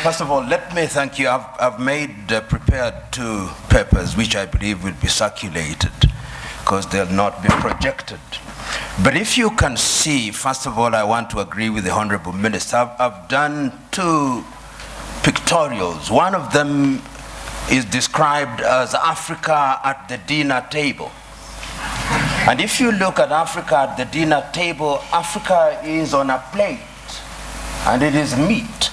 First of all, let me thank you. I've prepared 2 papers which I believe will be circulated because they'll not be projected. But if you can see, first of all, I want to agree with the Honorable Minister. I've done 2 pictorials. One of them is described as Africa at the dinner table. And if you look at Africa at the dinner table, Africa is on a plate and it is meat.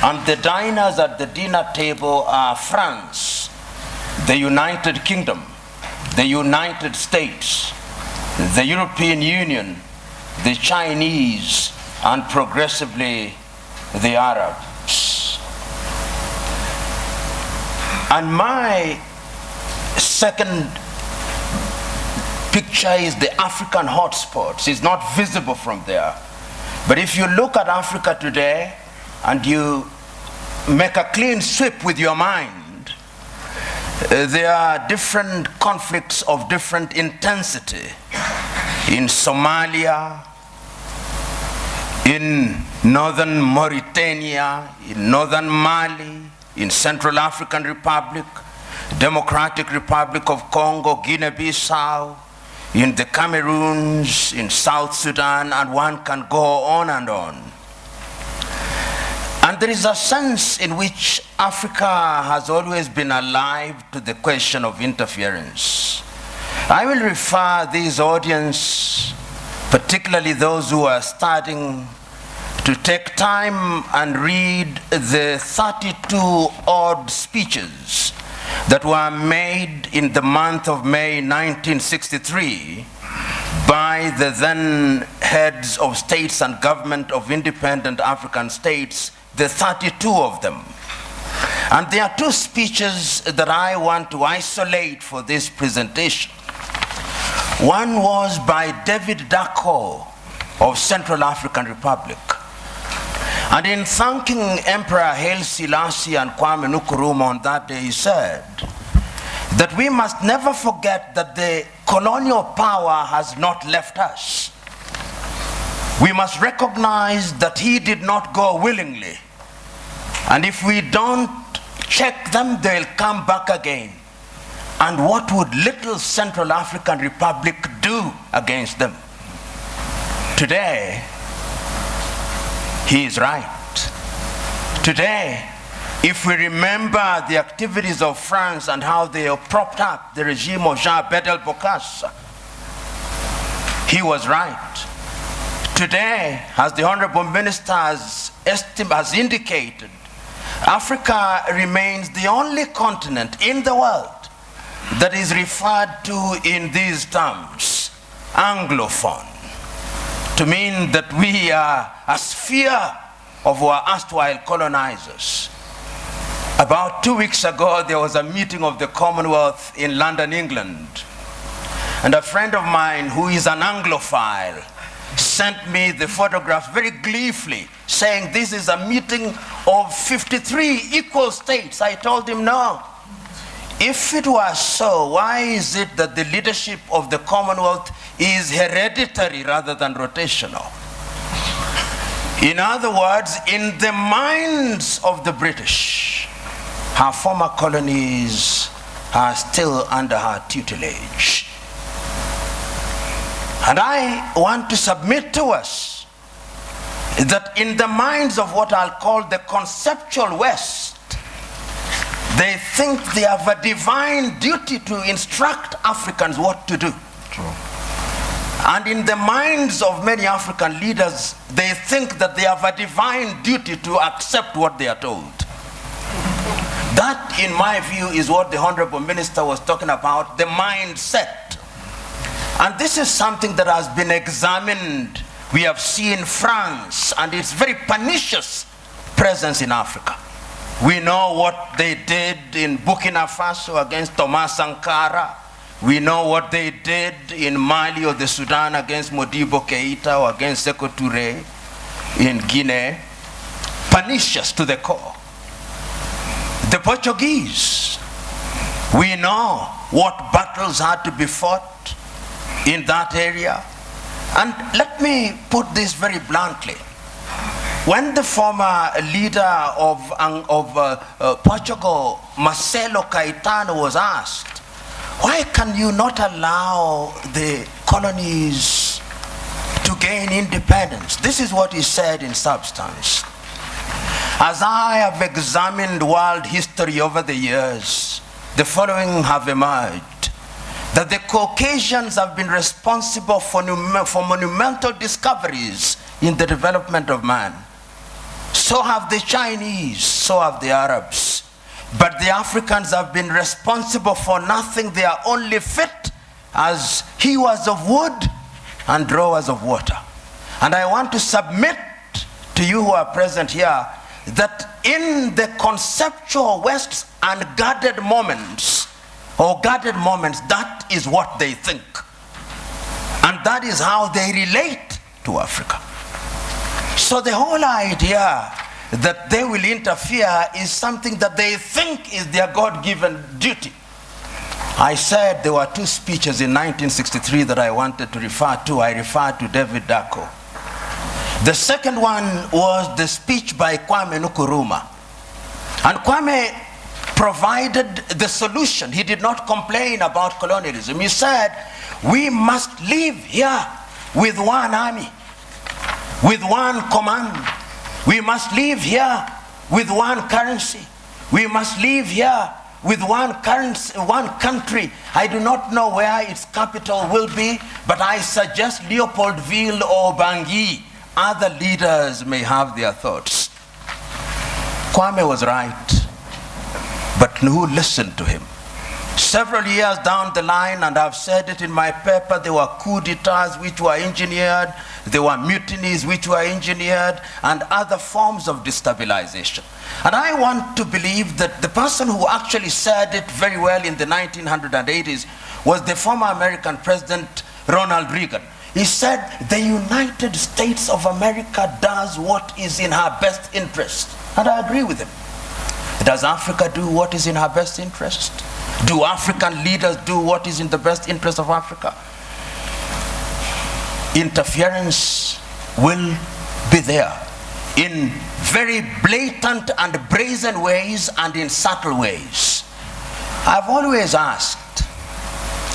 And the diners at the dinner table are France, the United Kingdom, the United States, the European Union, the Chinese, and progressively the Arabs. And my second picture is the African hotspots. It's not visible from there. But if you look at Africa today and you make a clean sweep with your mind, there are different conflicts of different intensity in Somalia, in northern Mauritania, in northern Mali, in Central African Republic, Democratic Republic of Congo, Guinea-Bissau, in the Cameroons, in South Sudan, and one can go on and on. And there is a sense in which Africa has always been alive to the question of interference. I will refer this audience, particularly those who are starting, to take time and read the 32 odd speeches that were made in the month of May 1963 by the then heads of states and government of independent African states, the 32 of them. And there are 2 speeches that I want to isolate for this presentation. One was by David Dacko of Central African Republic. And in thanking Emperor Haile Selassie and Kwame Nkrumah on that day, he said that we must never forget that the colonial power has not left us. We must recognize that he did not go willingly. And if we don't check them, they'll come back again. And what would little Central African Republic do against them? Today, he is right. Today, if we remember the activities of France and how they have propped up the regime of Jean Bedel Bokassa, he was right. Today, as the Honorable Minister has indicated, Africa remains the only continent in the world that is referred to in these terms, Anglophone, to mean that we are a sphere of our erstwhile colonizers. About 2 weeks ago, there was a meeting of the Commonwealth in London, England. And a friend of mine who is an Anglophile sent me the photograph very gleefully, saying this is a meeting of 53 equal states. I told him, no. If it was so, why is it that the leadership of the Commonwealth is hereditary rather than rotational? In other words, in the minds of the British, her former colonies are still under her tutelage. And I want to submit to us that in the minds of what I'll call the conceptual West, they think they have a divine duty to instruct Africans what to do. True. And in the minds of many African leaders, they think that they have a divine duty to accept what they are told. That, in my view, is what the Honorable Minister was talking about, the mindset. And this is something that has been examined. We have seen France and its very pernicious presence in Africa. We know what they did in Burkina Faso against Thomas Sankara. We know what they did in Mali or the Sudan against Modibo Keita or against Sekou Touré in Guinea. Pernicious to the core. The Portuguese, we know what battles had to be fought in that area. And let me put this very bluntly. When the former leader of Portugal, Marcelo Caetano, was asked, why can you not allow the colonies to gain independence? This is what he said in substance. As I have examined world history over the years, the following have emerged: that the Caucasians have been responsible for monumental discoveries in the development of man. So have the Chinese, so have the Arabs. But the Africans have been responsible for nothing. They are only fit as hewers of wood and drawers of water. And I want to submit to you who are present here that in the conceptual West's unguarded moments, or guarded moments, that is what they think. And that is how they relate to Africa. So the whole idea that they will interfere is something that they think is their God-given duty. I said there were two speeches in 1963 that I wanted to refer to. I referred to David Dako. The second one was the speech by Kwame Nkrumah. And Kwame provided the solution. He did not complain about colonialism. He said, we must live here with one army, with one command. We must live here with one currency. We must live here with one currency, one country. I do not know where its capital will be, but I suggest Leopoldville or Bangui. Other leaders may have their thoughts. Kwame was right, but who listened to him? Several years down the line, and I've said it in my paper, there were coup d'etats which were engineered, there were mutinies which were engineered, and other forms of destabilization. And I want to believe that the person who actually said it very well in the 1980s was the former American President Ronald Reagan. He said, the United States of America does what is in her best interest. And I agree with him. Does Africa do what is in her best interest? Do African leaders do what is in the best interest of Africa? Interference will be there in very blatant and brazen ways and in subtle ways. I've always asked,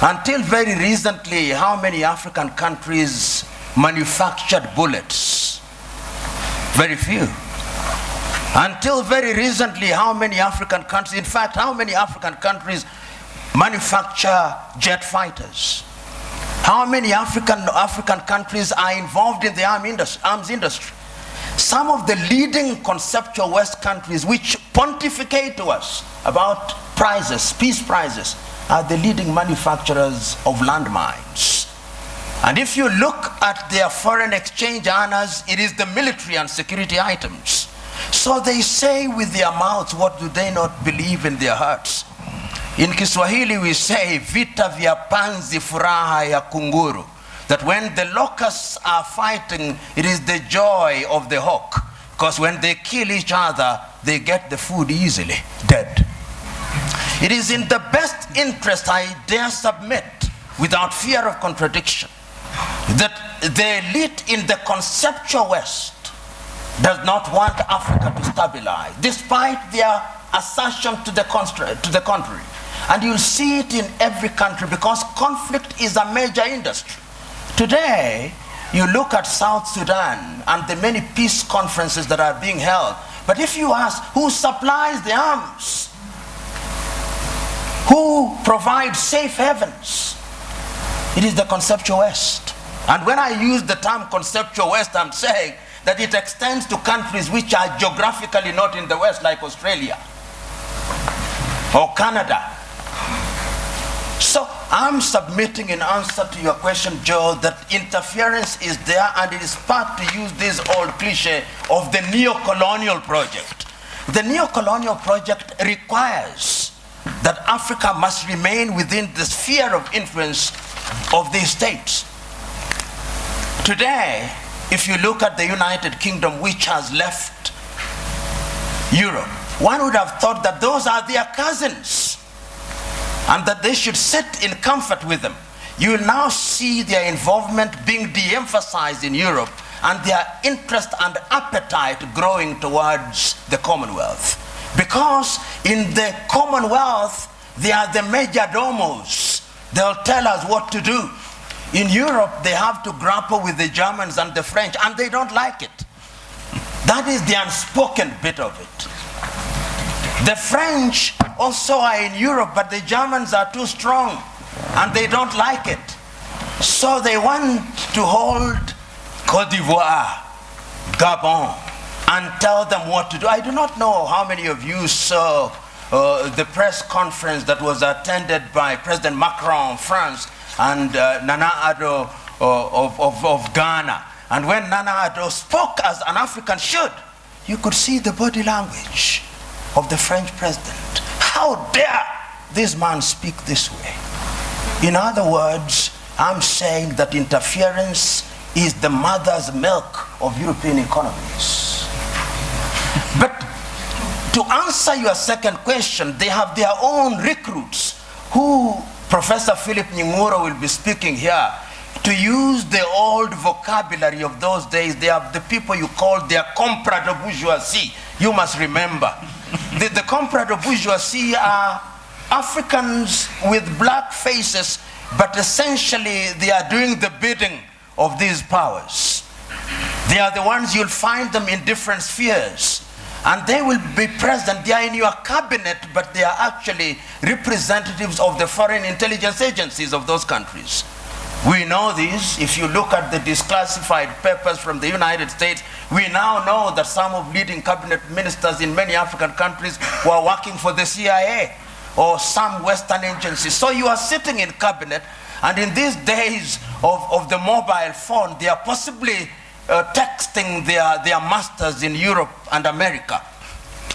until very recently, how many African countries manufactured bullets? Very few. Until very recently, how many African countries, in fact, how many African countries manufacture jet fighters? How many African countries are involved in the arms industry? Some of the leading conceptual West countries which pontificate to us about prizes, peace prizes, are the leading manufacturers of landmines. And if you look at their foreign exchange earners, it is the military and security items. So they say with their mouths, what do they not believe in their hearts? In Kiswahili we say, vita vya panzi furaha ya kunguru. That when the locusts are fighting, it is the joy of the hawk. Because when they kill each other, they get the food easily, dead. It is in the best interest, I dare submit, without fear of contradiction, that the elite in the conceptual West does not want Africa to stabilize, despite their assertion to the contrary. And you'll see it in every country because conflict is a major industry. Today, you look at South Sudan and the many peace conferences that are being held, but if you ask who supplies the arms, who provides safe havens, it is the conceptual West. And when I use the term conceptual West, I'm saying that it extends to countries which are geographically not in the West, like Australia or Canada. So I'm submitting in answer to your question, Joe, that interference is there, and it is part, to use this old cliche, of the neo-colonial project. The neo-colonial project requires that Africa must remain within the sphere of influence of these states. Today, if you look at the United Kingdom, which has left Europe, one would have thought that those are their cousins and that they should sit in comfort with them. You will now see their involvement being de-emphasized in Europe and their interest and appetite growing towards the Commonwealth. Because in the Commonwealth, they are the major domos. They'll tell us what to do. In Europe, they have to grapple with the Germans and the French, and they don't like it. That is the unspoken bit of it. The French also are in Europe, but the Germans are too strong, and they don't like it. So they want to hold Côte d'Ivoire, Gabon, and tell them what to do. I do not know how many of you saw the press conference that was attended by President Macron of France and Nana Addo of Ghana. And when Nana Addo spoke as an African should, you could see the body language of the French president. How dare this man speak this way? In other words, I'm saying that interference is the mother's milk of European economies. But to answer your second question, they have their own recruits who Professor Philip Nying'oro will be speaking here. To use the old vocabulary of those days, they have the people you call their comprador bourgeoisie. You must remember. The comprador bourgeoisie are Africans with black faces, but essentially they are doing the bidding of these powers. They are the ones you'll find them in different spheres. And they will be present. They are in your cabinet, but they are actually representatives of the foreign intelligence agencies of those countries. We know this. If you look at the declassified papers from the United States, we now know that some of leading cabinet ministers in many African countries were working for the CIA or some Western agencies. So you are sitting in cabinet, and in these days of the mobile phone, they are possibly texting their masters in Europe and America.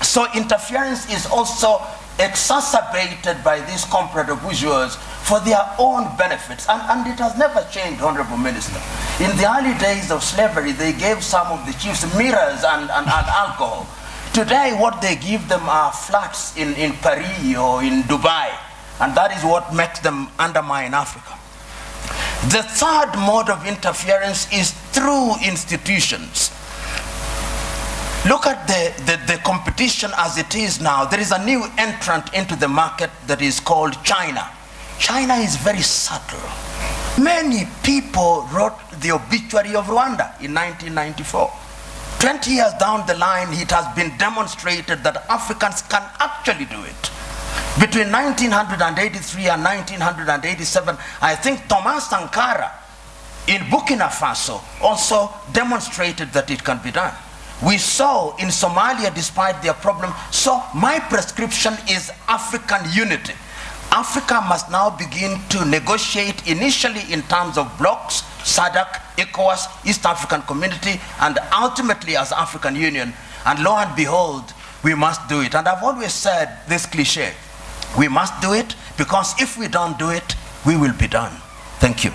So interference is also exacerbated by these comprador bourgeois for their own benefits. And it has never changed, Honorable Minister. In the early days of slavery, they gave some of the chiefs mirrors and alcohol. Today, what they give them are flats in Paris or in Dubai. And that is what makes them undermine Africa. The third mode of interference is through institutions. Look at the competition as it is now. There is a new entrant into the market that is called China. China is very subtle. Many people wrote the obituary of Rwanda in 1994. 20 years down the line, it has been demonstrated that Africans can actually do it. Between 1983 and 1987, I think Thomas Sankara in Burkina Faso also demonstrated that it can be done. We saw in Somalia, despite their problem. So my prescription is African unity. Africa must now begin to negotiate initially in terms of blocks, SADC, ECOWAS, East African Community, and ultimately as African Union. And lo and behold, we must do it. And I've always said this cliche, we must do it, because if we don't do it, we will be done. Thank you.